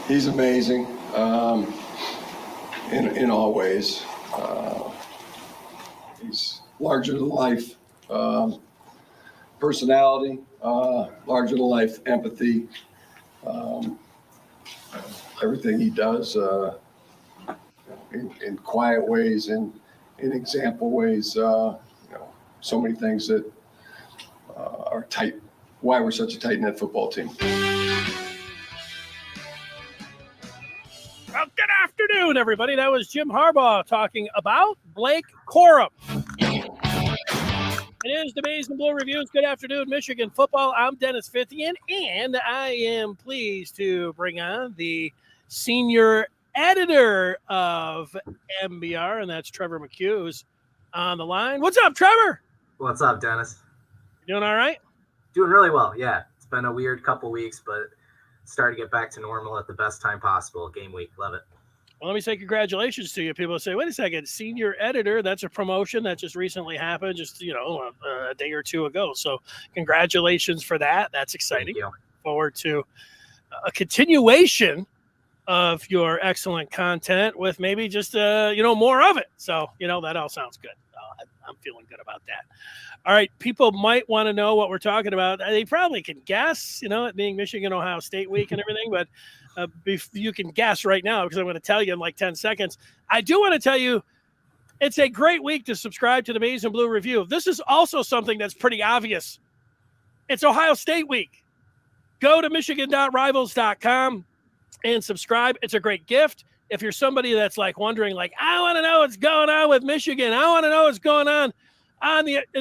He's amazing in all ways. He's larger than life personality, larger than life empathy. Everything he does in quiet ways, in example ways. So many things that are tight. Why we're such a tight-knit football team. Well, good afternoon, everybody. That was Jim Harbaugh talking about Blake Corum. It is the Maize and Blue Reviews. Good afternoon, Michigan football. I'm Dennis Fithian, and I am pleased to bring on the senior editor of M&BR, and that's Trevor McCue, who's on the line. What's up, Trevor? What's up, Dennis? You doing all right? Doing really well, yeah. It's been a weird couple weeks, but starting to get back to normal at the best time possible. Game week, love it. Well, let me say congratulations to you. People say, wait a second, senior editor, that's a promotion that just recently happened just, a day or two ago. So congratulations for that. That's exciting. Thank you. Forward to a continuation of your excellent content with maybe just, more of it. So, that all sounds good. I'm feeling good about that. All right. People might want to know what we're talking about. They probably can guess, it being Michigan, Ohio State week and everything, but you can guess right now because I'm going to tell you in like 10 seconds. I do want to tell you it's a great week to subscribe to the Maize and Blue Review. This is also something that's pretty obvious. It's Ohio State week. Go to michigan.rivals.com and subscribe. It's a great gift. If you're somebody that's like wondering, like, I want to know what's going on with Michigan. I want to know what's going on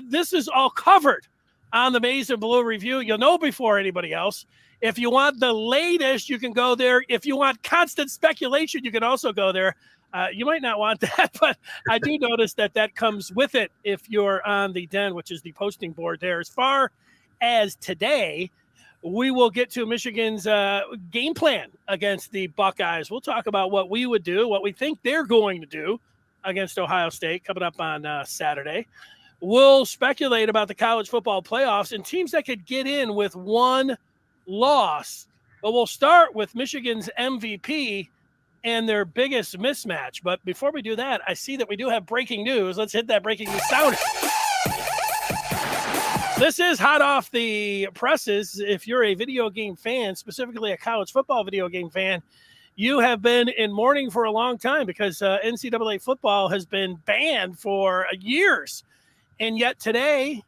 this is all covered on the Maize and Blue Review. You'll know before anybody else. If you want the latest, you can go there. If you want constant speculation, you can also go there. You might not want that, but I do notice that comes with it if you're on the Den, which is the posting board there. As far as today, we will get to Michigan's game plan against the Buckeyes. We'll talk about what we would do, what we think they're going to do against Ohio State coming up on Saturday. We'll speculate about the college football playoffs and teams that could get in with one loss. But we'll start with Michigan's MVP and their biggest mismatch. But before we do that, I see that we do have breaking news. Let's hit that breaking news sound. This is hot off the presses. If you're a video game fan, specifically a college football video game fan, you have been in mourning for a long time because NCAA football has been banned for years. And yet today,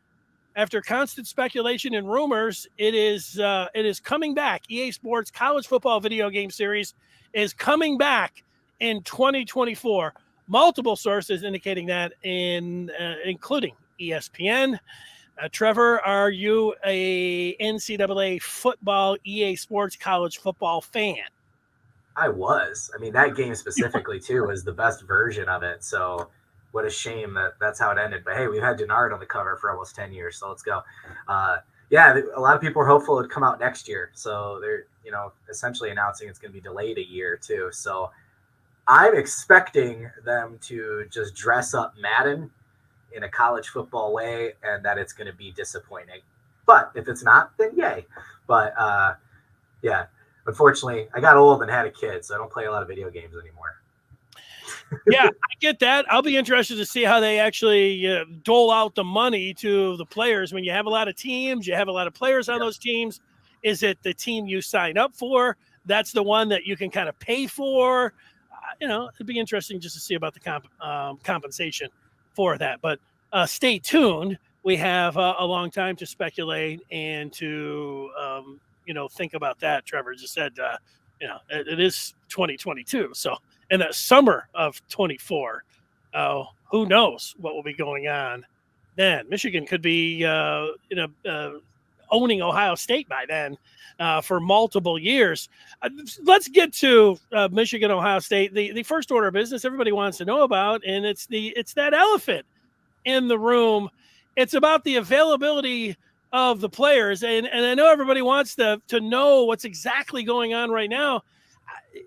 after constant speculation and rumors, it is coming back. EA Sports College Football Video Game Series is coming back in 2024. Multiple sources indicating that, including ESPN. Trevor, are you a NCAA football, EA Sports college football fan? I was. I mean, that game specifically, too, was the best version of it. So what a shame that that's how it ended. But, hey, we've had Denard on the cover for almost 10 years, so let's go. A lot of people were hopeful it would come out next year. So they're, essentially announcing it's going to be delayed a year, too. So I'm expecting them to just dress up Madden in a college football way and that it's going to be disappointing. But if it's not, then yay. But, unfortunately, I got old and had a kid, so I don't play a lot of video games anymore. Yeah, I get that. I'll be interested to see how they actually dole out the money to the players. When you have a lot of teams, you have a lot of players on those teams. Is it the team you sign up for? That's the one that you can kind of pay for. It'd be interesting just to see about the compensation for that. But stay tuned. We have a long time to speculate and to think about that. Trevor just said, it is 2022. So in the summer of 24, who knows what will be going on then. Michigan could be, owning Ohio State by then for multiple years. Let's get to Michigan, Ohio State, the first order of business everybody wants to know about, and it's that elephant in the room. It's about the availability of the players. And I know everybody wants to know what's exactly going on right now.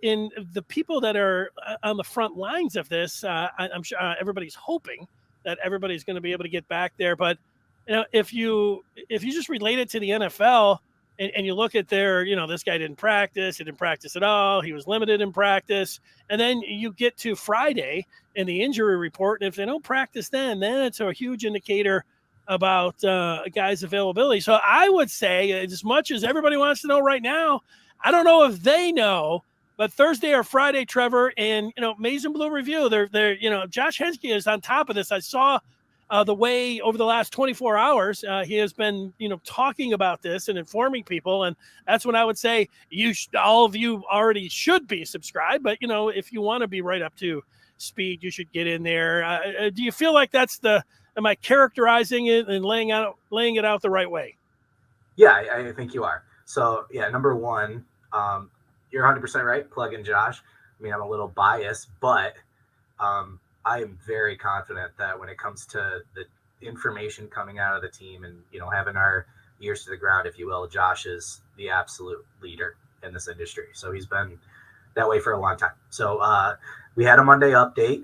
In the people that are on the front lines of this, I'm sure everybody's hoping that everybody's going to be able to get back there. But if you just relate it to the NFL, and you look at their, this guy didn't practice. He didn't practice at all. He was limited in practice. And then you get to Friday in the injury report. And if they don't practice then it's a huge indicator about a guy's availability. So I would say, as much as everybody wants to know right now, I don't know if they know, but Thursday or Friday, Trevor, and, Maize and Blue Review, they're Josh Henske is on top of this. I saw the way over the last 24 hours, he has been, talking about this and informing people. And that's when I would say all of you already should be subscribed. But, if you want to be right up to speed, you should get in there. Do you feel like am I characterizing it and laying it out the right way? Yeah, I think you are. So, yeah, number one, you're 100% right. Plug in Josh. I mean, I'm a little biased, but I am very confident that when it comes to the information coming out of the team and, having our ears to the ground, if you will, Josh is the absolute leader in this industry. So he's been that way for a long time. So we had a Monday update,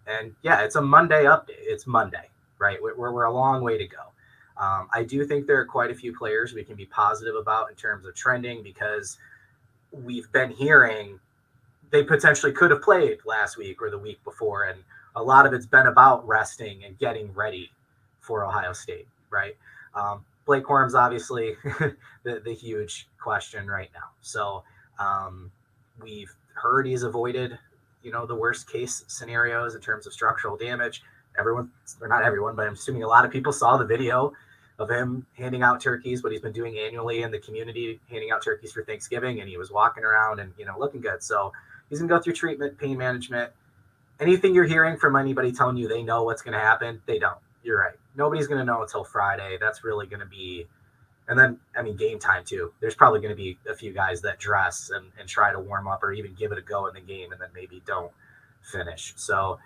and yeah, it's a Monday update. It's Monday, right? We're a long way to go. I do think there are quite a few players we can be positive about in terms of trending, because we've been hearing they potentially could have played last week or the week before. And a lot of it's been about resting and getting ready for Ohio State, right? Blake Corum's obviously the huge question right now. So we've heard he's avoided, the worst case scenarios in terms of structural damage. Everyone, or not everyone, but I'm assuming a lot of people saw the video of him handing out turkeys, what he's been doing annually in the community, handing out turkeys for Thanksgiving, and he was walking around and, looking good. So he's going to go through treatment, pain management. Anything you're hearing from anybody telling you they know what's going to happen, they don't. You're right. Nobody's going to know until Friday. That's really going to be, and then, game time too. There's probably going to be a few guys that dress and try to warm up or even give it a go in the game and then maybe don't finish. So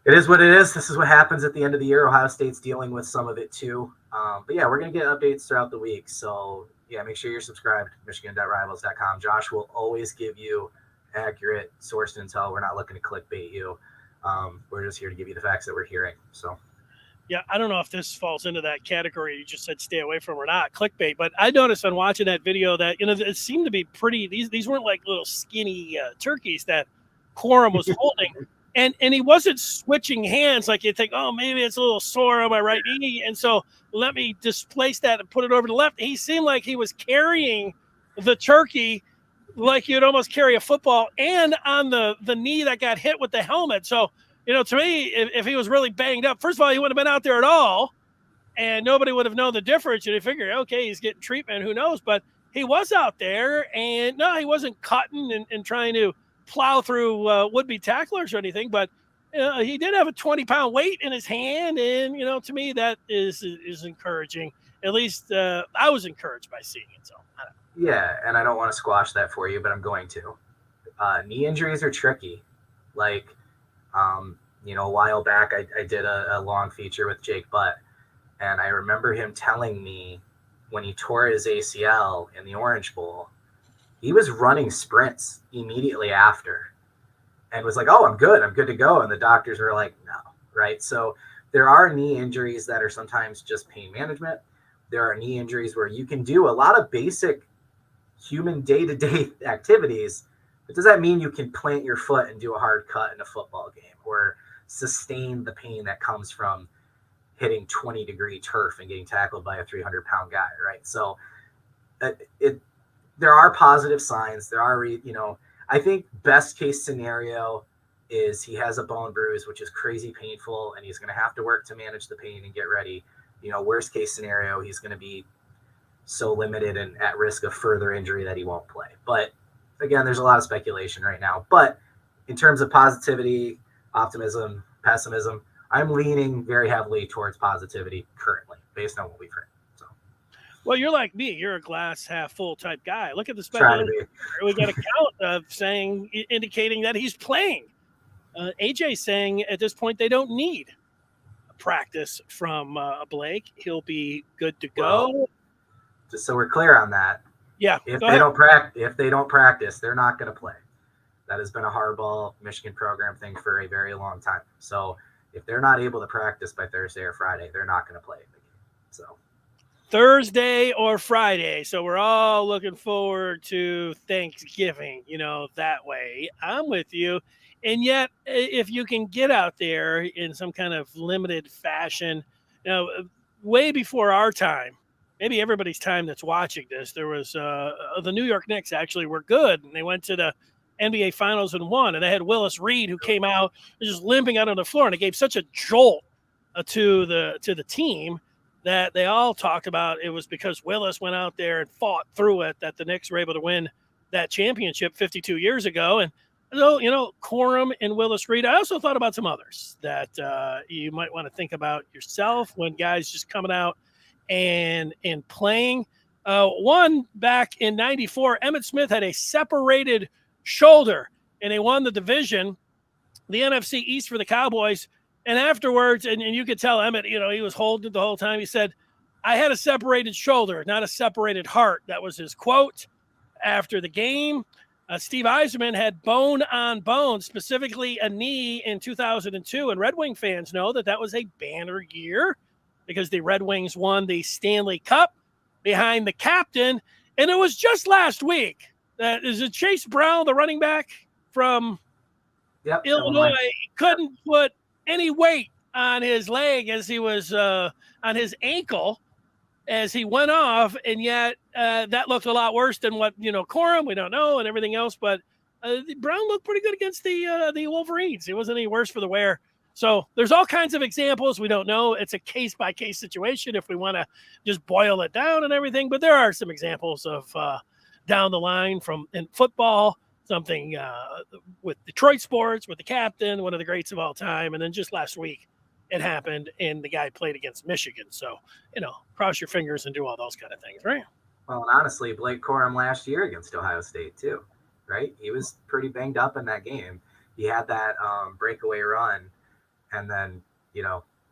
it is what it is. This is what happens at the end of the year. Ohio State's dealing with some of it too. But yeah, we're going to get updates throughout the week. So yeah, make sure you're subscribed to Michigan.rivals.com. Josh will always give you accurate sourced intel. We're not looking to clickbait you. We're just here to give you the facts that we're hearing. So yeah, I don't know if this falls into that category you just said stay away from or not, clickbait, but I noticed on watching that video that, it seemed to be pretty, these weren't like little skinny turkeys that Corum was holding. And he wasn't switching hands like you think, oh, maybe it's a little sore on my right knee, and so let me displace that and put it over to the left. He seemed like he was carrying the turkey like you'd almost carry a football, and on the knee that got hit with the helmet. So, to me, if he was really banged up, first of all, he wouldn't have been out there at all, and nobody would have known the difference. And you figure, okay, he's getting treatment, who knows? But he was out there, and no, he wasn't cutting and trying to plow through would-be tacklers or anything, but he did have a 20-pound weight in his hand, and to me that is encouraging. At least I was encouraged by seeing it. So I don't know. Yeah, and I don't want to squash that for you, but I'm going to. Knee injuries are tricky. Like, a while back I did a long feature with Jake Butt, and I remember him telling me when he tore his ACL in the Orange Bowl, he was running sprints immediately after and was like, oh, I'm good to go. And the doctors were like, no, right? So there are knee injuries that are sometimes just pain management. There are knee injuries where you can do a lot of basic human day-to-day activities, but does that mean you can plant your foot and do a hard cut in a football game or sustain the pain that comes from hitting 20-degree turf and getting tackled by a 300-pound guy, right? So there are positive signs. There are, I think best case scenario is he has a bone bruise, which is crazy painful, and he's going to have to work to manage the pain and get ready. Worst case scenario, he's going to be so limited and at risk of further injury that he won't play. But again, there's a lot of speculation right now. But in terms of positivity, optimism, pessimism, I'm leaning very heavily towards positivity currently based on what we've heard. Well, you're like me. You're a glass half full type guy. Look at the speculation. We got a count of indicating that he's playing. AJ saying at this point they don't need practice from Blake. He'll be good to go. Well, just so we're clear on that. Yeah. If they don't practice, they're not going to play. That has been a Harbaugh Michigan program thing for a very long time. So if they're not able to practice by Thursday or Friday, they're not going to play the game. So. Thursday or Friday. So we're all looking forward to Thanksgiving, that way. I'm with you. And yet, if you can get out there in some kind of limited fashion, way before our time, maybe everybody's time that's watching this, there was the New York Knicks actually were good, and they went to the NBA Finals and won. And they had Willis Reed, who came out just limping out on the floor, and it gave such a jolt to the team that they all talked about. It was because Willis went out there and fought through it that the Knicks were able to win that championship 52 years ago. And so, Corum and Willis Reed. I also thought about some others that you might want to think about yourself when guys just coming out and playing. One back in '94, Emmitt Smith had a separated shoulder, and they won the division, the NFC East for the Cowboys. And afterwards, and you could tell Emmitt, he was holding it the whole time. He said, "I had a separated shoulder, not a separated heart." That was his quote after the game. Steve Yzerman had bone on bone, specifically a knee in 2002. And Red Wing fans know that was a banner year because the Red Wings won the Stanley Cup behind the captain. And it was just last week that is it Chase Brown, the running back from Illinois, couldn't put any weight on his leg as he was on his ankle as he went off, and yet that looked a lot worse than what Corum, we don't know, and everything else. But Brown looked pretty good against the Wolverines. It wasn't any worse for the wear. So there's all kinds of examples. We don't know. It's a case by case situation if we want to just boil it down and everything. But there are some examples of down the line from in football. Something with Detroit sports, with the captain, one of the greats of all time. And then just last week it happened and the guy played against Michigan. So, cross your fingers and do all those kind of things, right? Well, and honestly, Blake Corum last year against Ohio State too, right? He was pretty banged up in that game. He had that breakaway run and then,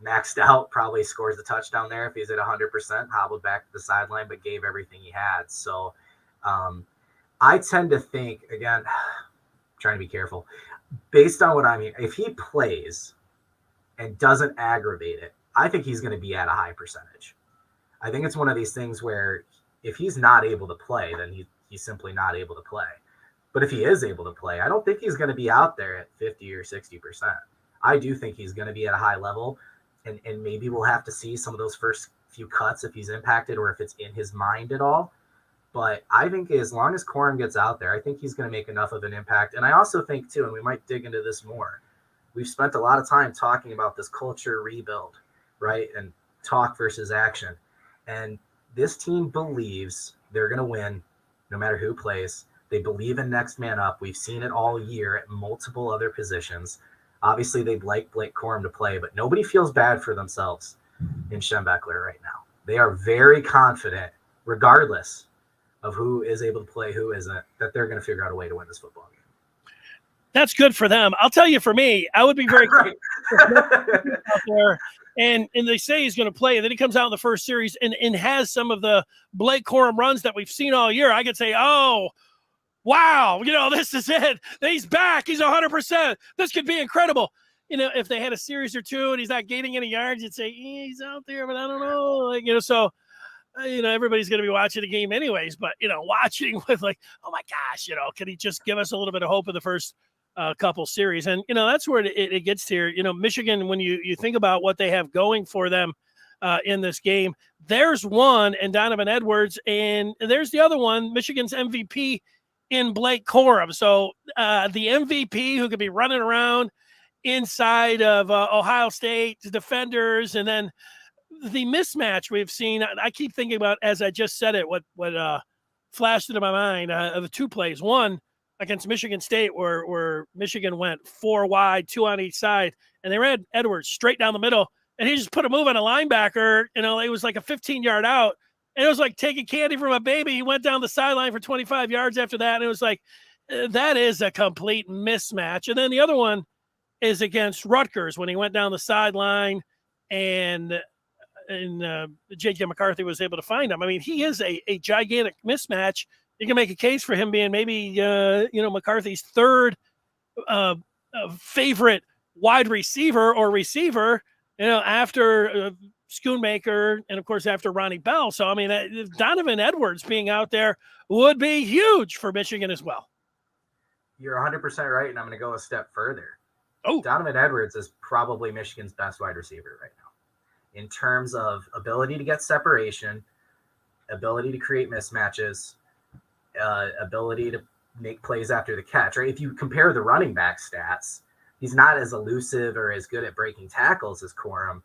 maxed out, probably scores the touchdown there if he's at 100%, hobbled back to the sideline, but gave everything he had. So, I tend to think, again, trying to be careful, based on what I mean, if he plays and doesn't aggravate it, I think he's going to be at a high percentage. I think it's one of these things where if he's not able to play, then he's simply not able to play. But if he is able to play, I don't think he's going to be out there at 50 or 60%. I do think he's going to be at a high level, and maybe we'll have to see some of those first few cuts if he's impacted or if it's in his mind at all. But I think as long as Corum gets out there, I think he's going to make enough of an impact. And I also think, too, and we might dig into this more, we've spent a lot of time talking about this culture rebuild, right? And talk versus action. And this team believes they're going to win no matter who plays. They believe in next man up. We've seen it all year at multiple other positions. Obviously, they'd like Blake Corum to play, but nobody feels bad for themselves in Schembechler right now. They are very confident, regardless of who is able to play, who isn't, that they're going to figure out a way to win this football game. That's good for them. I'll tell you, for me, I would be very right. out there. And they say he's going to play, and then he comes out in the first series and has some of the Blake Corum runs that we've seen all year. I could say, oh, wow, this is it. He's back. He's 100%. This could be incredible. If they had a series or two and he's not gaining any yards, you'd say, he's out there, but I don't know. So everybody's going to be watching the game anyways, but, watching with like, oh my gosh, can he just give us a little bit of hope in the first couple series? And, that's where it gets here. Michigan, when you think about what they have going for them in this game, there's one and Donovan Edwards, and there's the other one, Michigan's MVP in Blake Corum. So the MVP who could be running around inside of Ohio State defenders, and then the mismatch we've seen, I keep thinking about, as I just said it, what flashed into my mind of the two plays. One against Michigan State where Michigan went 4 wide, 2 on each side, and they ran Edwards straight down the middle, and he just put a move on a linebacker. It was like a 15-yard out, and it was like taking candy from a baby. He went down the sideline for 25 yards after that, and it was like, that is a complete mismatch. And then the other one is against Rutgers when he went down the sideline and J.J. McCarthy was able to find him. I mean, he is a gigantic mismatch. You can make a case for him being maybe, McCarthy's third favorite wide receiver or receiver, after Schoonmaker, and of course after Ronnie Bell. So, I mean, Donovan Edwards being out there would be huge for Michigan as well. You're 100% right, and I'm going to go a step further. Oh, Donovan Edwards is probably Michigan's best wide receiver right now in terms of ability to get separation, ability to create mismatches, ability to make plays after the catch. Right? If you compare the running back stats, he's not as elusive or as good at breaking tackles as Corum,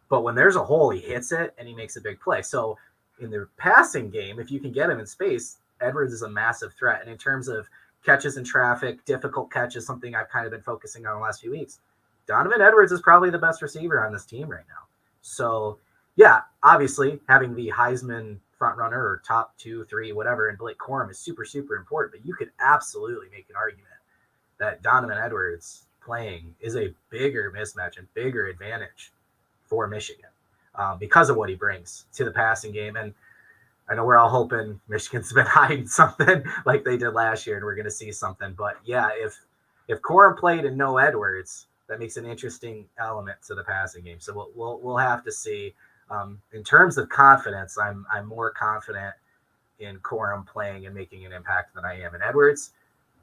but when there's a hole, he hits it and he makes a big play. So in the passing game, if you can get him in space, Edwards is a massive threat. And in terms of catches in traffic, difficult catches, something I've kind of been focusing on the last few weeks, Donovan Edwards is probably the best receiver on this team right now. So yeah, obviously having the Heisman front runner or top 2, 3, whatever, in Blake Corum is super, super important, but you could absolutely make an argument that Donovan Edwards playing is a bigger mismatch and bigger advantage for Michigan because of what he brings to the passing game. And I know we're all hoping Michigan's been hiding something like they did last year, and we're going to see something. But yeah, if Corum played and no Edwards, that makes an interesting element to the passing game. So we'll have to see. In terms of confidence, I'm more confident in Corum playing and making an impact than I am in Edwards.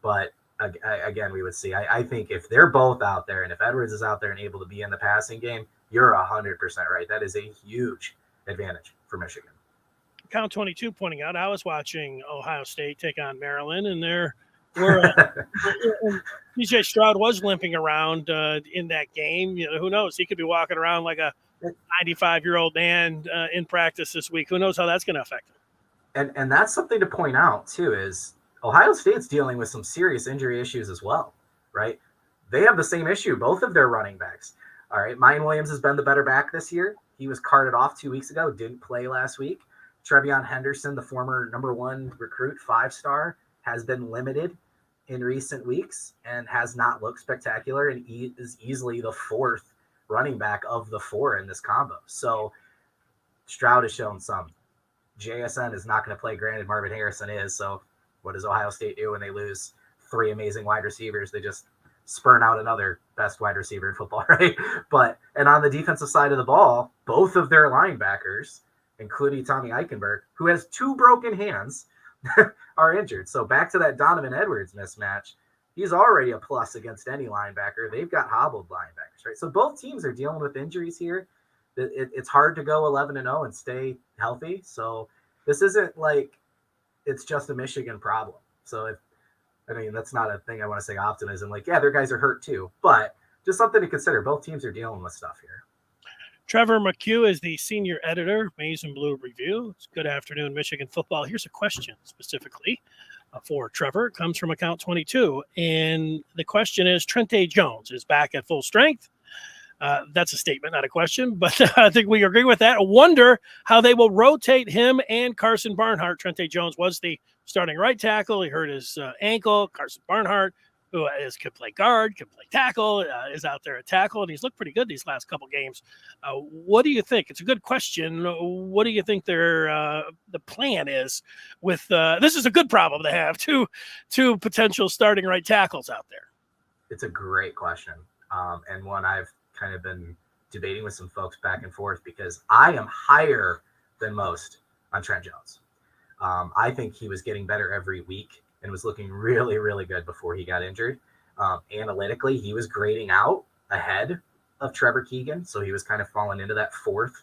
But again, we would see. I think if they're both out there, and if Edwards is out there and able to be in the passing game, you're 100% right. That is a huge advantage for Michigan. Count 22 pointing out, I was watching Ohio State take on Maryland, and there were DJ Stroud was limping around in that game. You know, who knows? He could be walking around like a 95-year-old man in practice this week. Who knows how that's going to affect him? And that's something to point out too, is Ohio State's dealing with some serious injury issues as well, right? They have the same issue, both of their running backs. All right, Mayan Williams has been the better back this year. He was carted off 2 weeks ago, didn't play last week. Trevion Henderson, the former number 1 recruit, 5-star, has been limited in recent weeks and has not looked spectacular, and is easily the 4th running back of the 4 in this combo. So Stroud has shown some. JSN is not going to play. Granted, Marvin Harrison is. So what does Ohio State do when they lose 3 amazing wide receivers? They just spurn out another best wide receiver in football, right? And on the defensive side of the ball, both of their linebackers, including Tommy Eichenberg, who has 2 broken hands, are injured. So back to that Donovan Edwards mismatch, he's already a plus against any linebacker. They've got hobbled linebackers, right? So both teams are dealing with injuries here. It's hard to go 11-0 and stay healthy. So this isn't like it's just a Michigan problem. So that's not a thing I want to say optimism. Like, yeah, their guys are hurt too, but just something to consider. Both teams are dealing with stuff here. Trevor McCue is the senior editor, Maize and Blue Review. It's good afternoon, Michigan football. Here's a question specifically for Trevor. It comes from account 22. And the question is, Trente Jones is back at full strength. That's a statement, not a question, but I think we agree with that. I wonder how they will rotate him and Karsen Barnhart. Trente Jones was the starting right tackle. He hurt his ankle. Karsen Barnhart, who could play guard, could play tackle, is out there at tackle, and he's looked pretty good these last couple games. What do you think? It's a good question. What do you think the plan is with this is a good problem to have, two potential starting right tackles out there? It's a great question, and one I've kind of been debating with some folks back and forth, because I am higher than most on Trent Jones. I think he was getting better every week and was looking really, really good before he got injured. Analytically, he was grading out ahead of Trevor Keegan, so he was kind of falling into that 4th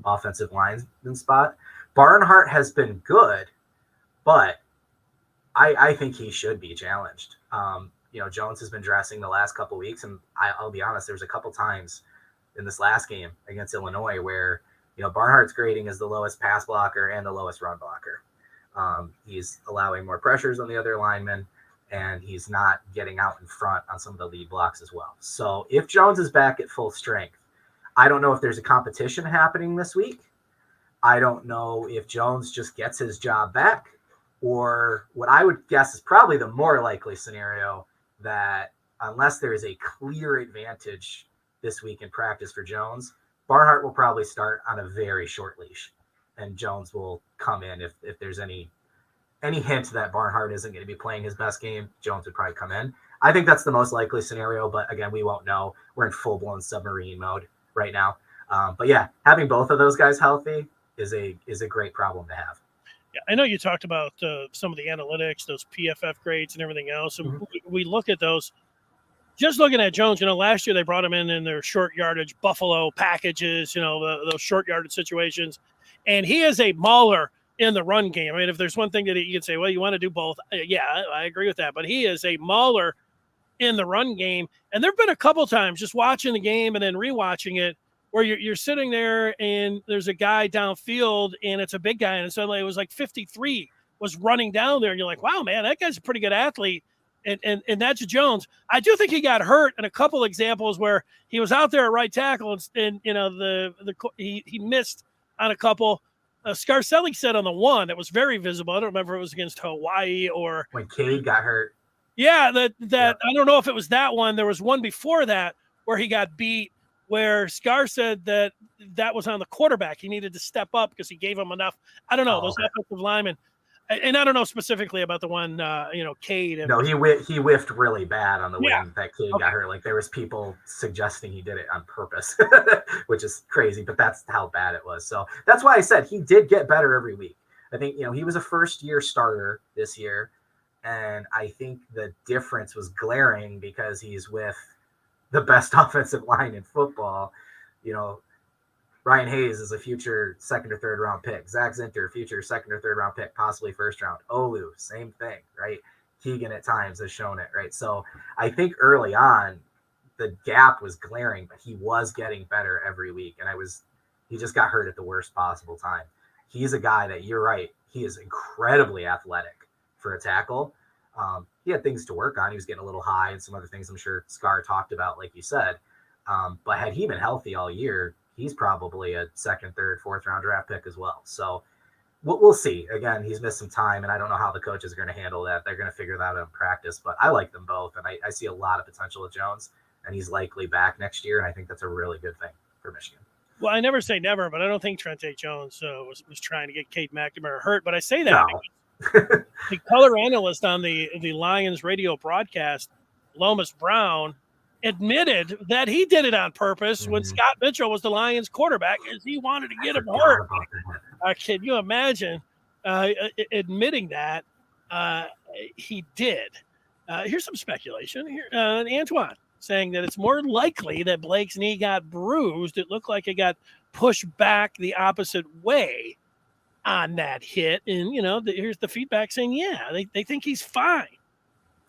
offensive lineman spot. Barnhart has been good, but I think he should be challenged. Jones has been dressing the last couple of weeks, and I'll be honest, there was a couple times in this last game against Illinois where Barnhart's grading is the lowest pass blocker and the lowest run blocker. He's allowing more pressures on the other linemen, and he's not getting out in front on some of the lead blocks as well. So if Jones is back at full strength, I don't know if there's a competition happening this week. I don't know if Jones just gets his job back, or what I would guess is probably the more likely scenario, that unless there is a clear advantage this week in practice for Jones, Barnhart will probably start on a very short leash, and Jones will come in if there's any hint that Barnhart isn't going to be playing his best game. Jones would probably come in. I think that's the most likely scenario, but again, we won't know. We're in full-blown submarine mode right now. But yeah, having both of those guys healthy is a great problem to have. Yeah, I know you talked about some of the analytics, those PFF grades and everything else, and we look at those. Just looking at Jones, last year they brought him in their short yardage Buffalo packages, those short yardage situations, and he is a mauler in the run game. I mean, if there's one thing that you can say, well, you want to do both. Yeah, I agree with that, but he is a mauler in the run game. And there've been a couple times just watching the game and then rewatching it where you're sitting there and there's a guy downfield and it's a big guy, and suddenly it was like 53 was running down there, and you're like, wow, man, that guy's a pretty good athlete. And that's Jones. I do think he got hurt in a couple examples where he was out there at right tackle and he missed on a couple. Scarselli said on the one that was very visible. I don't remember if it was against Hawaii or when Cade got hurt. Yeah, that I don't know if it was that one. There was one before that where he got beat, where Scar said that was on the quarterback. He needed to step up because he gave him enough. I don't know, those offensive linemen. And I don't know specifically about the one, Cade. No, he whiffed really bad on the wing that Cade got hurt. Like there was people suggesting he did it on purpose, which is crazy, but that's how bad it was. So that's why I said he did get better every week. I think, he was a first-year starter this year, and I think the difference was glaring because he's with the best offensive line in football. Ryan Hayes is a future second or third round pick. Zach Zinter, future second or third round pick, possibly first round. Olu, same thing, right? Keegan at times has shown it, right? So I think early on the gap was glaring, but he was getting better every week. And he just got hurt at the worst possible time. He's a guy that, you're right, he is incredibly athletic for a tackle. He had things to work on. He was getting a little high and some other things I'm sure Scar talked about, like you said. But had he been healthy all year, he's probably a second, third, fourth round draft pick as well. So we'll see. Again, he's missed some time, and I don't know how the coaches are going to handle that. They're going to figure that out in practice, but I like them both, and I see a lot of potential with Jones, and he's likely back next year, and I think that's a really good thing for Michigan. Well, I never say never, but I don't think Trente Jones was trying to get Cade McNamara hurt, but I say that because the color analyst on the Lions radio broadcast, Lomas Brown, admitted that he did it on purpose when Scott Mitchell was the Lions quarterback, as he wanted to get him hurt. Can you imagine admitting that he did? Here's some speculation here. Antoine saying that it's more likely that Blake's knee got bruised. It looked like it got pushed back the opposite way on that hit. And, here's the feedback saying, they think he's fine.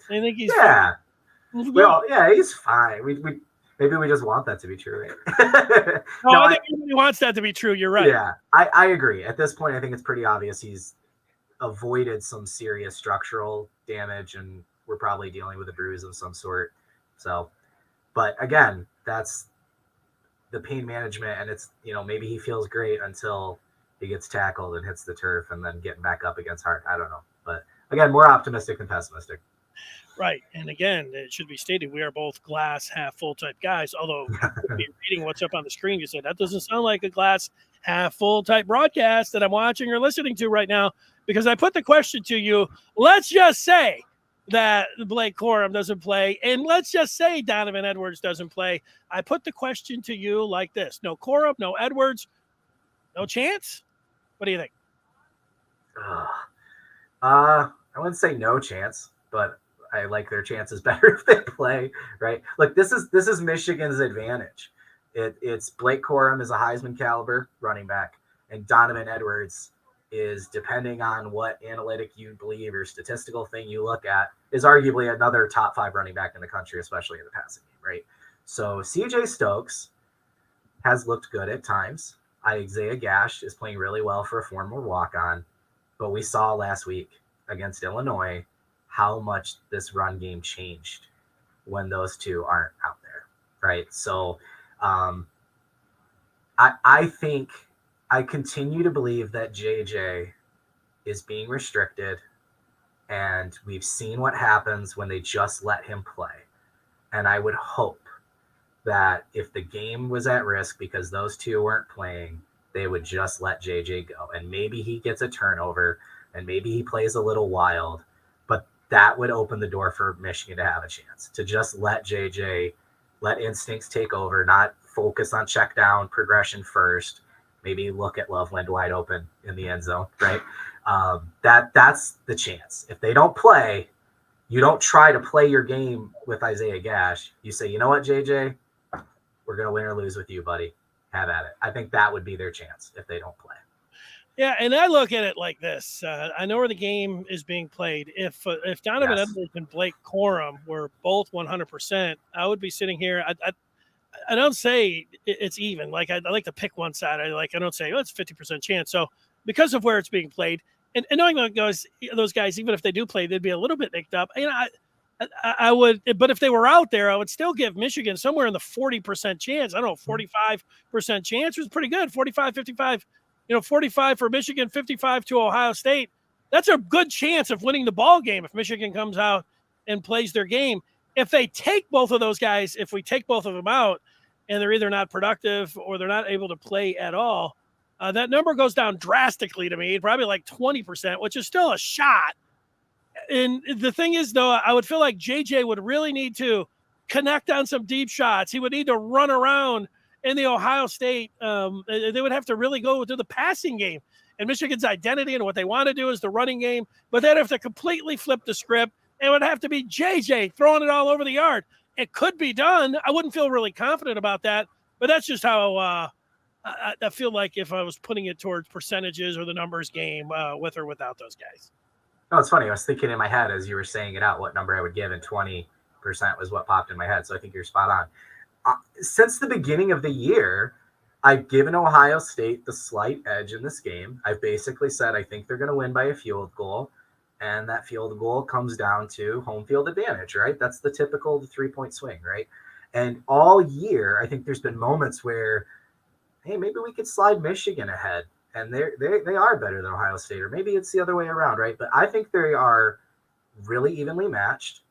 They think he's fine. Well, yeah, he's fine. Maybe we just want that to be true. Right? No, I think he wants that to be true. You're right. Yeah, I agree. At this point, I think it's pretty obvious he's avoided some serious structural damage, and we're probably dealing with a bruise of some sort. So, but again, that's the pain management, and it's, maybe he feels great until he gets tackled and hits the turf and then getting back up against Hart. I don't know. But again, more optimistic than pessimistic. Right. And again, it should be stated, we are both glass half full type guys. Although reading what's up on the screen, you said that doesn't sound like a glass half full type broadcast that I'm watching or listening to right now, because I put the question to you. Let's just say that Blake Corum doesn't play, and let's just say Donovan Edwards doesn't play. I put the question to you like this: no Corum, no Edwards, no chance. What do you think? I wouldn't say no chance, but I like their chances better if they play, right? Look, this is Michigan's advantage. It's Blake Corum is a Heisman caliber running back, and Donovan Edwards is, depending on what analytic you believe or statistical thing you look at, is arguably another top 5 running back in the country, especially in the passing game, right? So CJ Stokes has looked good at times. Isaiah Gash is playing really well for a former walk-on, but we saw last week against Illinois how much this run game changed when those two aren't out there, right? So I think I continue to believe that JJ is being restricted, and we've seen what happens when they just let him play. And I would hope that if the game was at risk because those two weren't playing, they would just let JJ go. And maybe he gets a turnover, and maybe he plays a little wild, but that would open the door for Michigan to have a chance to just let JJ let instincts take over, not focus on check down progression first. Maybe look at Loveland wide open in the end zone, right? That's the chance. If they don't play, you don't try to play your game with Isaiah Gash. You say, you know what, JJ, we're going to win or lose with you, buddy. Have at it. I think that would be their chance if they don't play. Yeah, and I look at it like this. I know where the game is being played. If Donovan Edwards and Blake Corum were both 100%, I would be sitting here. I don't say it's even. Like I like to pick one side. I don't say, oh, it's 50% chance. So because of where it's being played, and knowing those guys, even if they do play, they'd be a little bit nicked up. I would, but if they were out there, I would still give Michigan somewhere in the 40% chance. I don't know, 45% chance was pretty good. 45, 55. 45 for Michigan, 55 to Ohio State. That's a good chance of winning the ball game if Michigan comes out and plays their game. If they take both of those guys, if we take both of them out and they're either not productive or they're not able to play at all, that number goes down drastically to me, probably like 20%, which is still a shot. And the thing is, though, I would feel like JJ would really need to connect on some deep shots. He would need to run around in the Ohio State. They would have to really go to the passing game. And Michigan's identity and what they want to do is the running game. But they'd have to completely flip the script. It would have to be JJ throwing it all over the yard. It could be done. I wouldn't feel really confident about that. But that's just how I feel like if I was putting it towards percentages or the numbers game with or without those guys. Oh, it's funny. I was thinking in my head as you were saying it out what number I would give, and 20% was what popped in my head. So I think you're spot on. Since the beginning of the year, I've given Ohio State the slight edge in this game. I've basically said I think they're going to win by a field goal, and that field goal comes down to home field advantage, right? That's the typical 3-point swing, right? And all year, I think there's been moments where, hey, maybe we could slide Michigan ahead, and they are better than Ohio State, or maybe it's the other way around, right? But I think they are really evenly matched,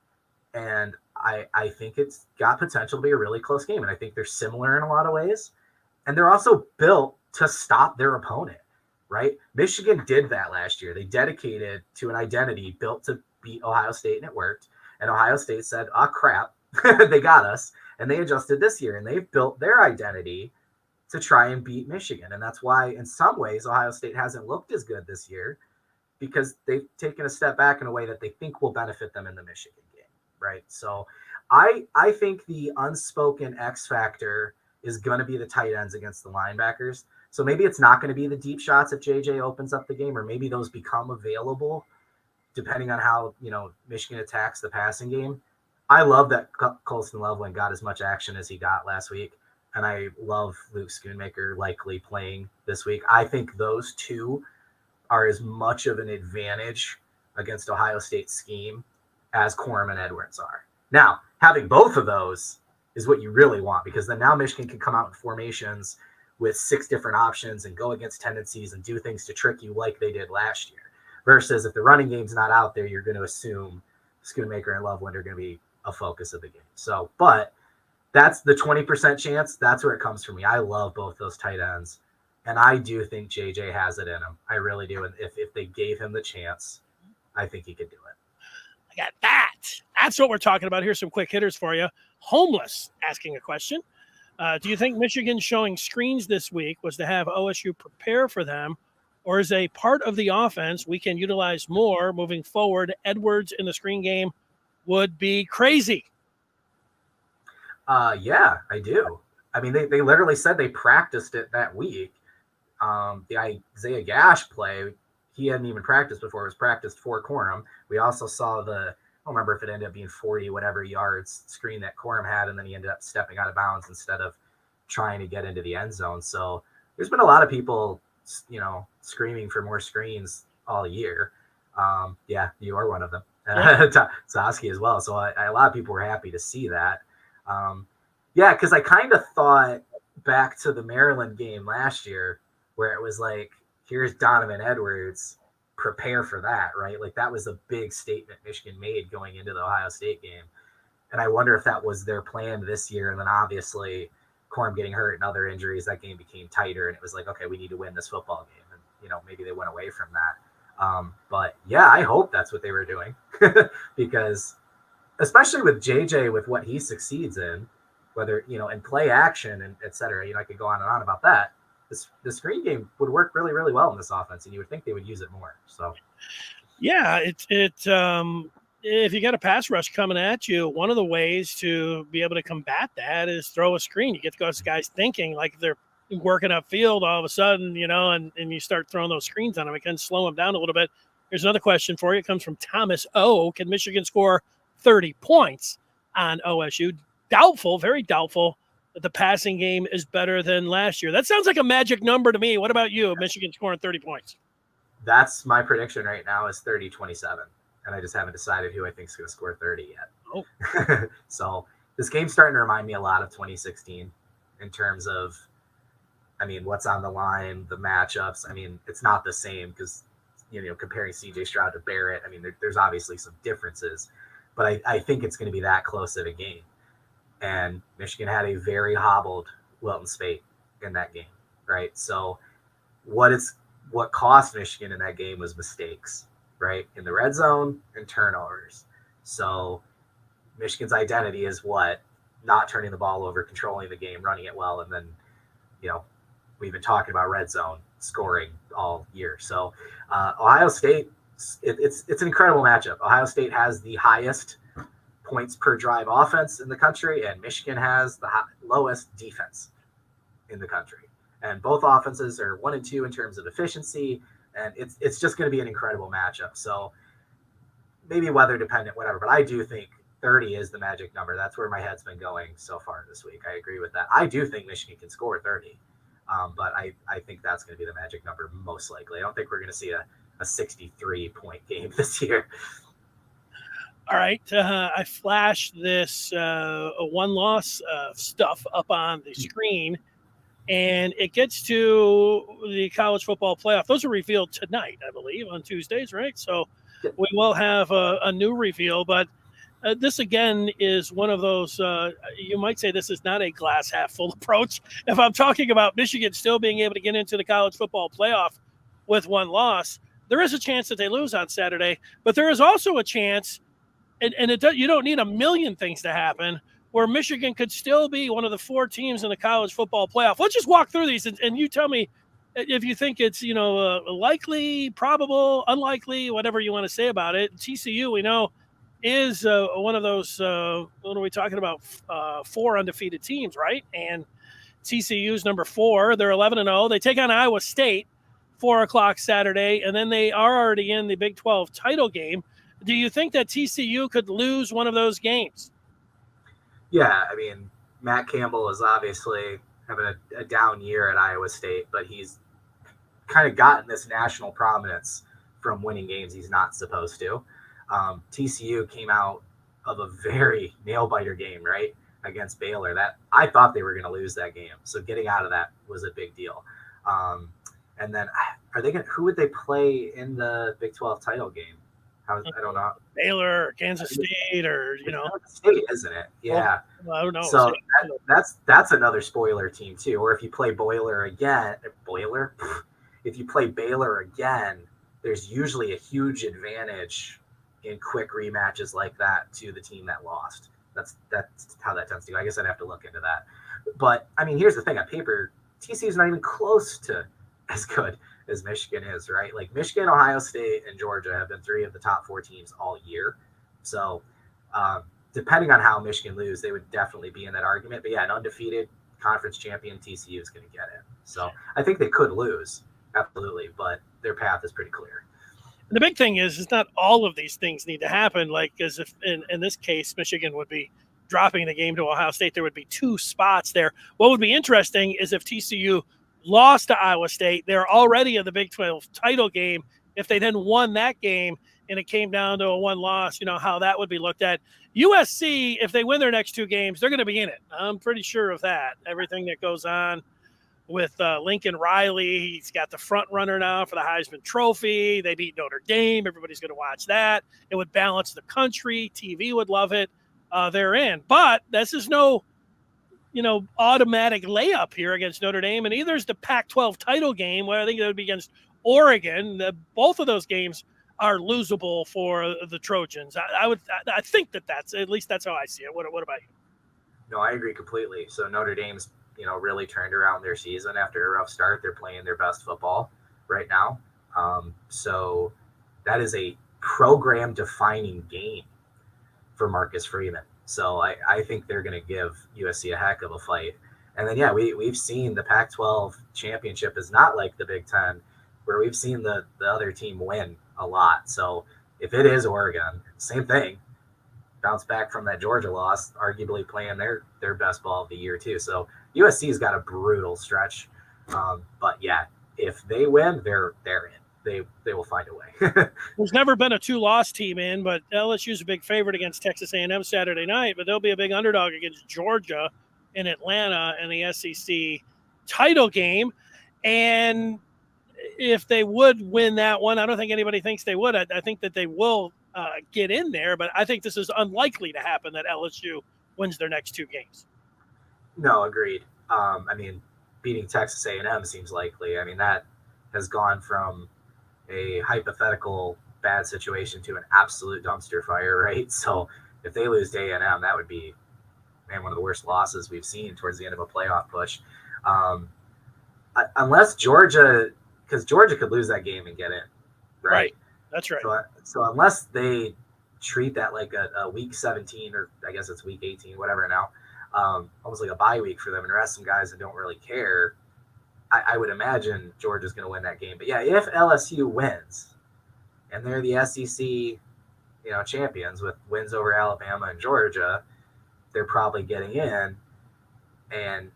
and I think it's got potential to be a really close game. And I think they're similar in a lot of ways. And they're also built to stop their opponent, right? Michigan did that last year. They dedicated to an identity built to beat Ohio State, and it worked. And Ohio State said, oh, crap, they got us. And they adjusted this year. And they've built their identity to try and beat Michigan. And that's why, in some ways, Ohio State hasn't looked as good this year, because they've taken a step back in a way that they think will benefit them in the Michigan game. Right. So I think the unspoken X factor is going to be the tight ends against the linebackers. So maybe it's not going to be the deep shots if JJ opens up the game, or maybe those become available depending on how, Michigan attacks the passing game. I love that Colston Loveland got as much action as he got last week. And I love Luke Schoonmaker likely playing this week. I think those two are as much of an advantage against Ohio State's scheme as Corum and Edwards are. Now, having both of those is what you really want, because then now Michigan can come out in formations with 6 different options and go against tendencies and do things to trick you like they did last year. Versus if the running game's not out there, you're going to assume Schoonmaker and Loveland are going to be a focus of the game. So, but that's the 20% chance. That's where it comes for me. I love both those tight ends, and I do think JJ has it in him. I really do. And if they gave him the chance, I think he could do it. I got that. That's what we're talking about. Here's some quick hitters for you. Homeless asking a question. Do you think Michigan showing screens this week was to have OSU prepare for them, or is a part of the offense we can utilize more moving forward? Edwards in the screen game would be crazy. Yeah, I do. I mean, they literally said they practiced it that week. The Isaiah Gash play, he hadn't even practiced before. It was practiced for Corum. We also saw I don't remember if it ended up being 40 whatever yards screen that Corum had, and then he ended up stepping out of bounds instead of trying to get into the end zone. So there's been a lot of people, screaming for more screens all year. Yeah, you are one of them. Zosky as well. So a lot of people were happy to see that. Yeah, because I kind of thought back to the Maryland game last year where it was like, here's Donovan Edwards, prepare for that, right? Like that was a big statement Michigan made going into the Ohio State game. And I wonder if that was their plan this year. And then obviously Corum getting hurt and other injuries, that game became tighter. And it was like, okay, we need to win this football game. And, maybe they went away from that. But yeah, I hope that's what they were doing because especially with JJ, with what he succeeds in, whether, and play action and et cetera. I could go on and on about that. The screen game would work really, really well in this offense, and you would think they would use it more. So, yeah, if you got a pass rush coming at you, one of the ways to be able to combat that is throw a screen. You get those guys thinking like they're working upfield all of a sudden, and you start throwing those screens on them. It can slow them down a little bit. Here's another question for you. It comes from Thomas O. Can Michigan score 30 points on OSU? Doubtful, very doubtful that the passing game is better than last year. That sounds like a magic number to me. What about you? Michigan scoring 30 points. That's my prediction right now is 30-27. And I just haven't decided who I think is going to score 30 yet. Oh. So this game's starting to remind me a lot of 2016 in terms of, what's on the line, the matchups. It's not the same because, comparing CJ Stroud to Barrett, there's obviously some differences, but I think it's going to be that close of a game. And Michigan had a very hobbled Wilton Speight in that game, right? So what cost Michigan in that game was mistakes, right? In the red zone and turnovers. So Michigan's identity is what? Not turning the ball over, controlling the game, running it well, and then, we've been talking about red zone scoring all year. So Ohio State, it's an incredible matchup. Ohio State has the highest points per drive offense in the country, and Michigan has the lowest defense in the country. And both offenses are 1 and 2 in terms of efficiency, and it's just going to be an incredible matchup. So maybe weather dependent, whatever, but I do think 30 is the magic number. That's where my head's been going so far this week. I agree with that. I do think Michigan can score 30, but I think that's going to be the magic number most likely. I don't think we're going to see a 63-point game this year. All right. I flashed this one-loss stuff up on the screen, and it gets to the college football playoff. Those are revealed tonight, I believe, on Tuesdays, right? So we will have a new reveal, but this, again, is one of those, you might say this is not a glass half full approach. If I'm talking about Michigan still being able to get into the college football playoff with one loss, there is a chance that they lose on Saturday, but there is also a chance, and you don't need a million things to happen, where Michigan could still be one of the 4 teams in the college football playoff. Let's just walk through these, and you tell me if you think it's, likely, probable, unlikely, whatever you want to say about it. TCU, we know, is one of those, what are we talking about, 4 undefeated teams, right? And TCU's number 4. They're 11-0. They take on Iowa State, 4 o'clock Saturday, and then they are already in the Big 12 title game. Do you think that TCU could lose one of those games? Yeah, Matt Campbell is obviously having a down year at Iowa State, but he's kind of gotten this national prominence from winning games he's not supposed to. TCU came out of a very nail-biter game, right, against Baylor. That I thought they were going to lose that game, so getting out of that was a big deal. And then who would they play in the Big 12 title game? I don't know. Baylor or Kansas State or, State, isn't it? Yeah. Well, I don't know. So that's another spoiler team too. Or if you play if you play Baylor again, there's usually a huge advantage in quick rematches like that to the team that lost. That's how that tends to go. I guess I'd have to look into that. But here's the thing: on paper, TCU is not even close to as good as Michigan is, right? Like Michigan, Ohio State, and Georgia have been 3 of the top 4 teams all year. So depending on how Michigan lose, they would definitely be in that argument. But yeah, an undefeated conference champion TCU is going to get it. So I think they could lose, absolutely, but their path is pretty clear. And the big thing is not all of these things need to happen. Like, as if in this case, Michigan would be dropping the game to Ohio State. There would be 2 spots there. What would be interesting is if TCU lost to Iowa State, they're already in the Big 12 title game. If they then won that game and it came down to a 1 loss, how that would be looked at. USC, if they win their next 2 games, they're going to be in it. I'm pretty sure of that. Everything that goes on with Lincoln Riley, he's got the front runner now for the Heisman Trophy. They beat Notre Dame. Everybody's going to watch that. It would balance the country. TV would love it. They're in. But this is no automatic layup here against Notre Dame, and either is the Pac-12 title game, where I think it would be against Oregon. Both of those games are losable for the Trojans. I think that's at least that's how I see it. What about you? No, I agree completely. So Notre Dame's, really turned around their season after a rough start. They're playing their best football right now. So that is a program-defining game for Marcus Freeman. So I think they're going to give USC a heck of a fight. And then, yeah, we've seen the Pac-12 championship is not like the Big Ten, where we've seen the other team win a lot. So if it is Oregon, same thing. Bounce back from that Georgia loss, arguably playing their best ball of the year too. So USC's got a brutal stretch. But yeah, if they win, they're in. They will find a way. There's never been a 2-loss team in, but LSU's a big favorite against Texas A&M Saturday night, but they'll be a big underdog against Georgia in Atlanta in the SEC title game. And if they would win that one, I don't think anybody thinks they would. I think that they will get in there, but I think this is unlikely to happen that LSU wins their next 2 games. No, agreed. Beating Texas A&M seems likely. I mean, that has gone from a hypothetical bad situation to an absolute dumpster fire, right? So if they lose to A&M, that would be, one of the worst losses we've seen towards the end of a playoff push. Unless Georgia, because Georgia could lose that game and get in, right? That's right. So unless they treat that like a week 17, or I guess it's week 18, whatever now, almost like a bye week for them and rest some guys that don't really care, I would imagine Georgia's going to win that game. But yeah, if LSU wins and they're the SEC, champions with wins over Alabama and Georgia, they're probably getting in, and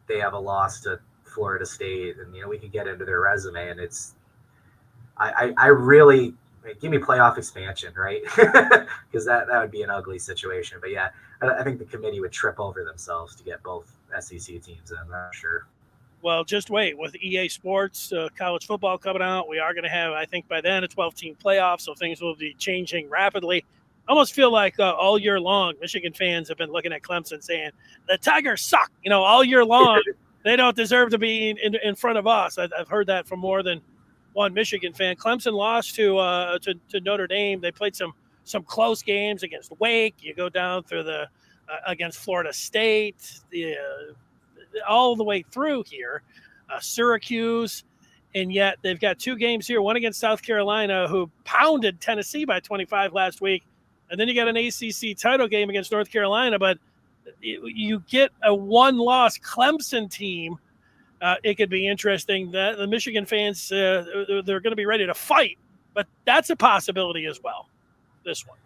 they have a loss to Florida State, and we could get into their resume, and it's I really give me playoff expansion, right? Because that would be an ugly situation. But yeah, I think the committee would trip over themselves to get both SEC teams in. I'm sure. Well, just wait. With EA Sports, college football coming out, we are going to have, I think by then, a 12-team playoff, so things will be changing rapidly. I almost feel like all year long, Michigan fans have been looking at Clemson saying, the Tigers suck, all year long. They don't deserve to be in front of us. I've heard that from more than one Michigan fan. Clemson lost to Notre Dame. They played some close games against Wake. You go down through the against Florida State, all the way through here, Syracuse, and yet they've got 2 games here. One against South Carolina, who pounded Tennessee by 25 last week, and then you got an ACC title game against North Carolina. But you get a 1-loss Clemson team. It could be interesting. That the Michigan fans, they're going to be ready to fight, but that's a possibility as well, this one.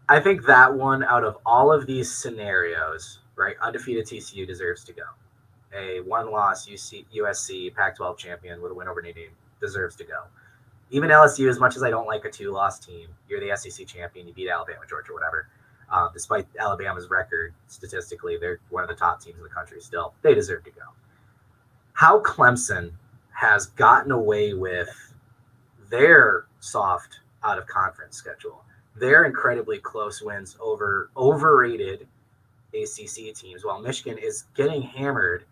I think that one, out of all of these scenarios, right, undefeated TCU deserves to go. A 1-loss USC Pac-12 champion with a win over Notre Dame deserves to go. Even LSU, as much as I don't like a 2-loss team, you're the SEC champion, you beat Alabama, Georgia, whatever. Despite Alabama's record, statistically, they're one of the top teams in the country still. They deserve to go. How Clemson has gotten away with their soft out-of-conference schedule, their incredibly close wins over overrated ACC teams, while Michigan is getting hammered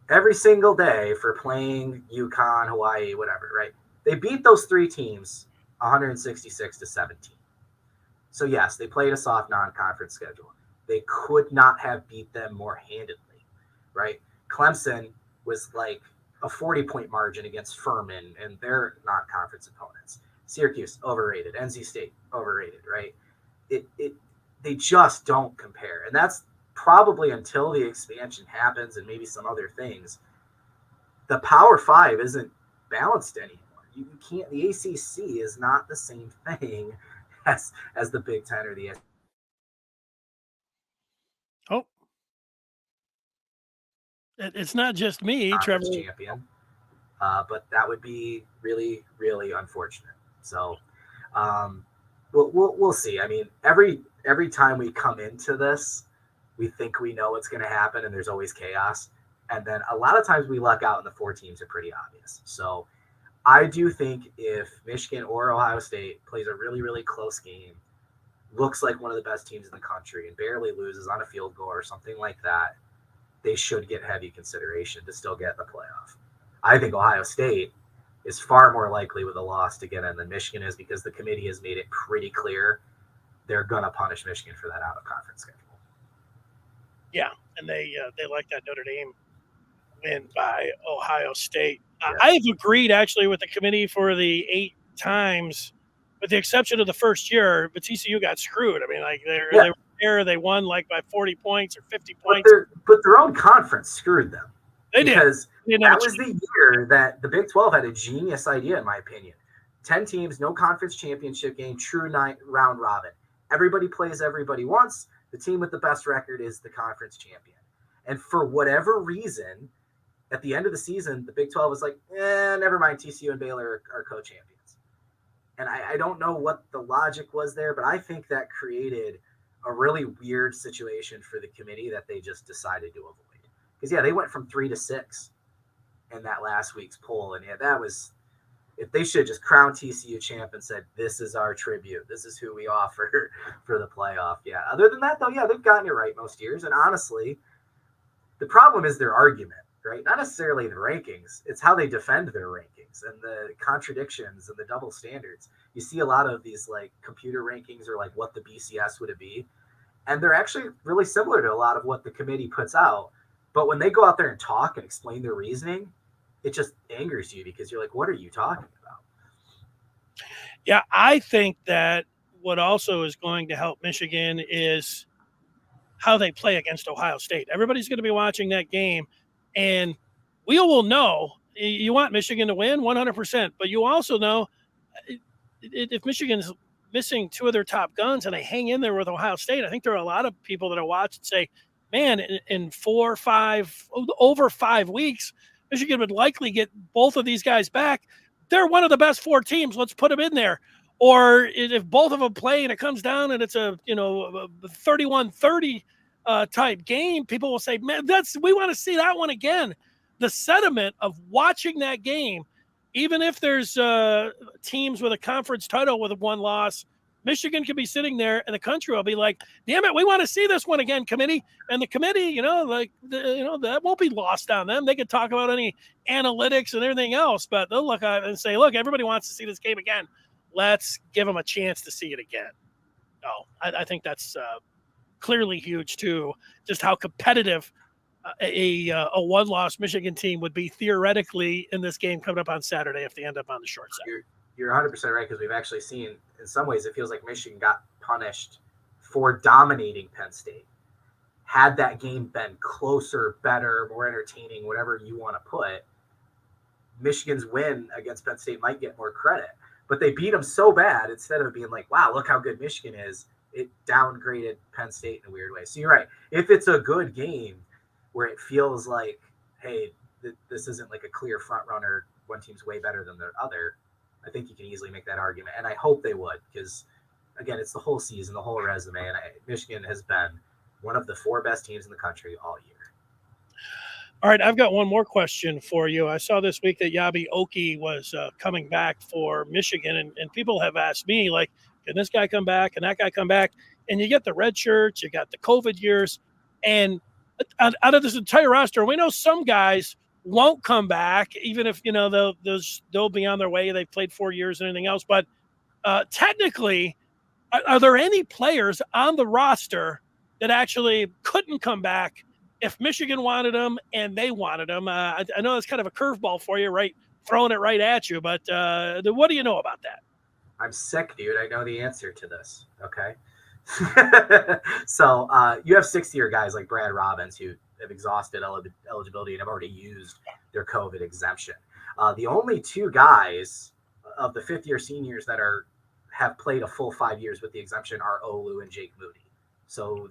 every single day for playing UConn, Hawaii, whatever, right? They beat those 3 teams 166-17. So yes, they played a soft non-conference schedule. They could not have beat them more handedly, right? Clemson was like a 40-point margin against Furman and their non-conference opponents. Syracuse, overrated. NC State, overrated, right? They just don't compare. And that's probably until the expansion happens and maybe some other things. The Power 5 isn't balanced anymore. You can't. The ACC is not the same thing as the Big Ten or the SEC. Oh, it's not just me, Trevor. Champion, but that would be really, really unfortunate. So, we'll see. I mean, every time we come into this, we think we know what's going to happen, and there's always chaos. And then a lot of times we luck out, and the 4 teams are pretty obvious. So I do think if Michigan or Ohio State plays a really, really close game, looks like one of the best teams in the country, and barely loses on a field goal or something like that, they should get heavy consideration to still get the playoff. I think Ohio State is far more likely with a loss to get in than Michigan is, because the committee has made it pretty clear they're going to punish Michigan for that out-of-conference schedule. Yeah, and they like that Notre Dame win by Ohio State. Yeah. I have agreed actually with the committee for the 8 times, with the exception of the first year. But TCU got screwed. I mean, like they were there, they won like by 40 points or 50 points. But their own conference screwed them. They because did. That was the year that the Big 12 had a genius idea, in my opinion. 10 teams, no conference championship game, true round robin. Everybody plays everybody once. The team with the best record is the conference champion. And for whatever reason, at the end of the season, the Big 12 was like, never mind, TCU and Baylor are co-champions. And I don't know what the logic was there, but I think that created a really weird situation for the committee that they just decided to avoid. Because, they went from 3 to 6 in that last week's poll. And, that was – if they should just crown TCU champ and said, this is our tribute. This is who we offer for the playoff. Yeah, other than that, though, they've gotten it right most years. And honestly, the problem is their argument, right? Not necessarily the rankings. It's how they defend their rankings and the contradictions and the double standards. You see a lot of these, like, computer rankings or, like, what the BCS would be. And they're actually really similar to a lot of what the committee puts out. But when they go out there and talk and explain their reasoning, it just angers you because you're like, what are you talking about? Yeah, I think that what also is going to help Michigan is how they play against Ohio State. Everybody's going to be watching that game, and we will know you want Michigan to win 100%, but you also know if Michigan's missing 2 of their top guns and they hang in there with Ohio State, I think there are a lot of people that will watch and say, man, in 4 or 5, over 5 weeks, Michigan would likely get both of these guys back. They're one of the best 4 teams. Let's put them in there. Or if both of them play and it comes down and it's a 31-30 type game, people will say, man, we want to see that one again. The sentiment of watching that game, even if there's teams with a conference title with 1 loss, Michigan could be sitting there and the country will be like, damn it, we want to see this one again, committee. And the committee, that won't be lost on them. They could talk about any analytics and everything else, but they'll look at it and say, look, everybody wants to see this game again. Let's give them a chance to see it again. I think that's clearly huge too, just how competitive a 1-loss Michigan team would be theoretically in this game coming up on Saturday if they end up on the short side. You're 100% right, because we've actually seen, in some ways, it feels like Michigan got punished for dominating Penn State. Had that game been closer, better, more entertaining, whatever you want to put, Michigan's win against Penn State might get more credit. But they beat them so bad, instead of being like, wow, look how good Michigan is, it downgraded Penn State in a weird way. So you're right. If it's a good game where it feels like, hey, this isn't like a clear front runner, one team's way better than the other, I think you can easily make that argument. And I hope they would, because, again, it's the whole season, the whole resume. And Michigan has been one of the 4 best teams in the country all year. All right, I've got one more question for you. I saw this week that Yabi Oki was coming back for Michigan, and people have asked me, like, can this guy come back? Can that guy come back? And you get the red shirts, you got the COVID years, and out of this entire roster, we know some guys won't come back, even if, they'll be on their way. They've played 4 years and anything else. But technically, are there any players on the roster that actually couldn't come back if Michigan wanted them and they wanted them? I know it's kind of a curveball for you, right? Throwing it right at you. But what do you know about that? I'm sick, dude. I know the answer to this. Okay. So you have 6-year guys like Brad Robbins who have exhausted eligibility and have already used their COVID exemption. The only 2 guys of the 5th-year seniors that have played a full 5 years with the exemption are Olu and Jake Moody. So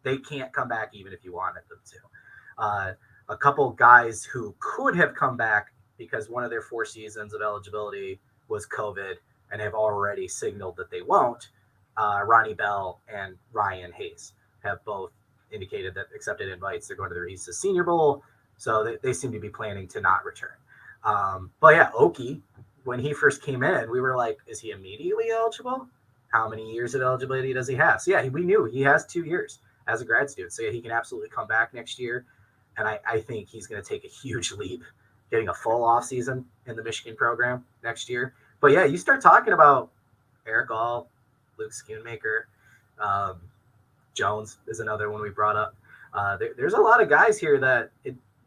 they can't come back even if you wanted them to. A couple guys who could have come back because one of their 4 seasons of eligibility was COVID and have already signaled that they won't. Ronnie Bell and Ryan Hayes have both indicated that accepted invites. They're going to the Reese's Senior Bowl, so they seem to be planning to not return. But yeah, Oki, when he first came in, we were like, is he immediately eligible? How many years of eligibility does he have? So yeah, we knew he has 2 years as a grad student. So yeah, he can absolutely come back next year. And I think he's going to take a huge leap getting a full off season in the Michigan program next year. But yeah, you start talking about Eric All, Luke Schoonmaker, Jones is another one we brought up. There's a lot of guys here that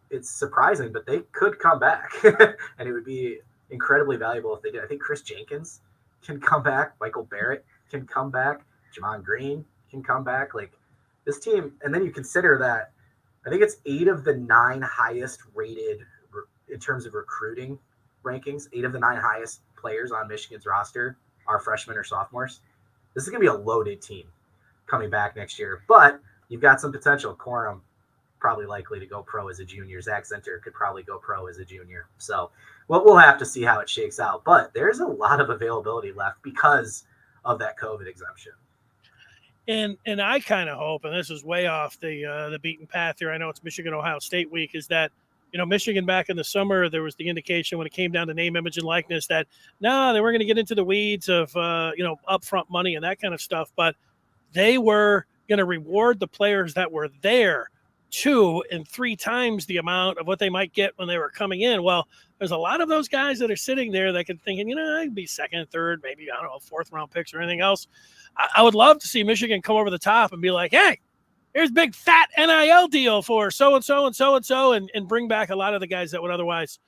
it's surprising, but they could come back, and it would be incredibly valuable if they did. I think Chris Jenkins can come back. Michael Barrett can come back. Jamon Green can come back. Like this team, and then you consider that I think it's 8 of the 9 highest rated in terms of recruiting rankings. 8 of the 9 highest players on Michigan's roster are freshmen or sophomores. This is going to be a loaded team coming back next year, but you've got some potential. Corum probably likely to go pro as a junior. Zach Center could probably go pro as a junior. So we'll have to see how it shakes out. But there's a lot of availability left because of that COVID exemption. And I kind of hope, and this is way off the beaten path here. I know it's Michigan-Ohio State week. Is that Michigan back in the summer, there was the indication when it came down to name, image, and likeness that they weren't going to get into the weeds of upfront money and that kind of stuff, but they were going to reward the players that were there 2 and 3 times the amount of what they might get when they were coming in. Well, there's a lot of those guys that are sitting there that could thinking, I'd be second, third, maybe, 4th round picks or anything else. I would love to see Michigan come over the top and be like, hey, here's a big fat NIL deal for so-and-so and so-and-so and bring back a lot of the guys that would otherwise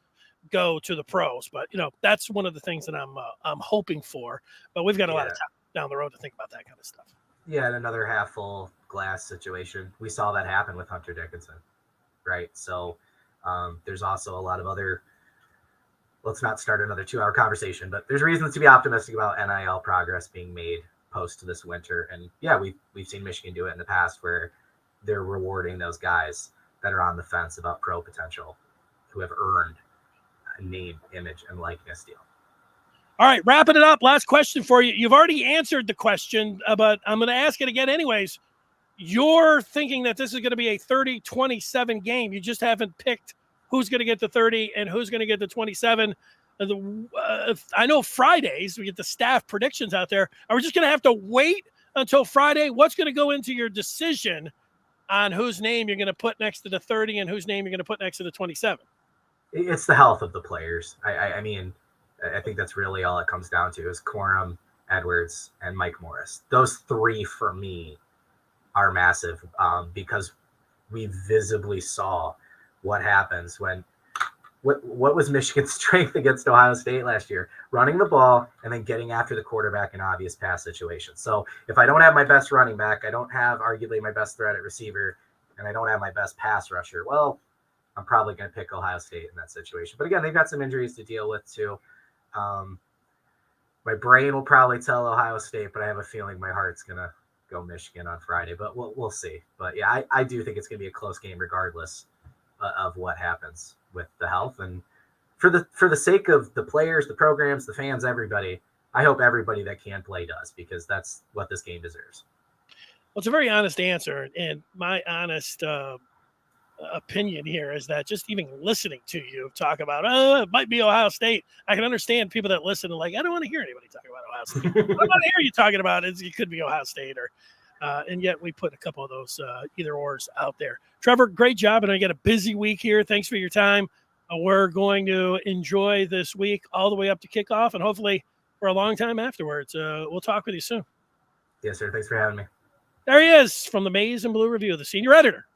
go to the pros. But, that's one of the things that I'm hoping for. But we've got a lot of time down the road to think about that kind of stuff. Yeah, and another half full glass situation. We saw that happen with Hunter Dickinson, right? So there's also a lot of other, let's not start another 2-hour conversation, but there's reasons to be optimistic about NIL progress being made post this winter. And yeah, we've seen Michigan do it in the past where they're rewarding those guys that are on the fence about pro potential who have earned a name, image, and likeness deal. All right, wrapping it up. Last question for you. You've already answered the question, but I'm going to ask it again anyways. You're thinking that this is going to be a 30-27 game. You just haven't picked who's going to get the 30 and who's going to get the 27. I know Fridays, we get the staff predictions out there. Are we just going to have to wait until Friday? What's going to go into your decision on whose name you're going to put next to the 30 and whose name you're going to put next to the 27? It's the health of the players. I mean, I think that's really all it comes down to is Corum, Edwards, and Mike Morris. Those 3 for me are massive because we visibly saw what happens when what was Michigan's strength against Ohio State last year? Running the ball and then getting after the quarterback in obvious pass situations. So if I don't have my best running back, I don't have arguably my best threat at receiver, and I don't have my best pass rusher, well, I'm probably going to pick Ohio State in that situation. But again, they've got some injuries to deal with too. My brain will probably tell Ohio State, but I have a feeling my heart's going to go Michigan on Friday, but we'll see. But yeah, I do think it's going to be a close game regardless of what happens with the health. And for the sake of the players, the programs, the fans, everybody, I hope everybody that can play does, because that's what this game deserves. Well, it's a very honest answer. And my honest opinion here is that just even listening to you talk about, it might be Ohio State. I can understand people that listen and like, I don't want to hear anybody talking about Ohio State. I don't want to hear you talking about it. It could be Ohio State and yet we put a couple of those either ors out there. Trevor, great job. And I got a busy week here. Thanks for your time. We're going to enjoy this week all the way up to kickoff and hopefully for a long time afterwards. We'll talk with you soon. Yes, sir. Thanks for having me. There he is from the Maize and Blue Review, the senior editor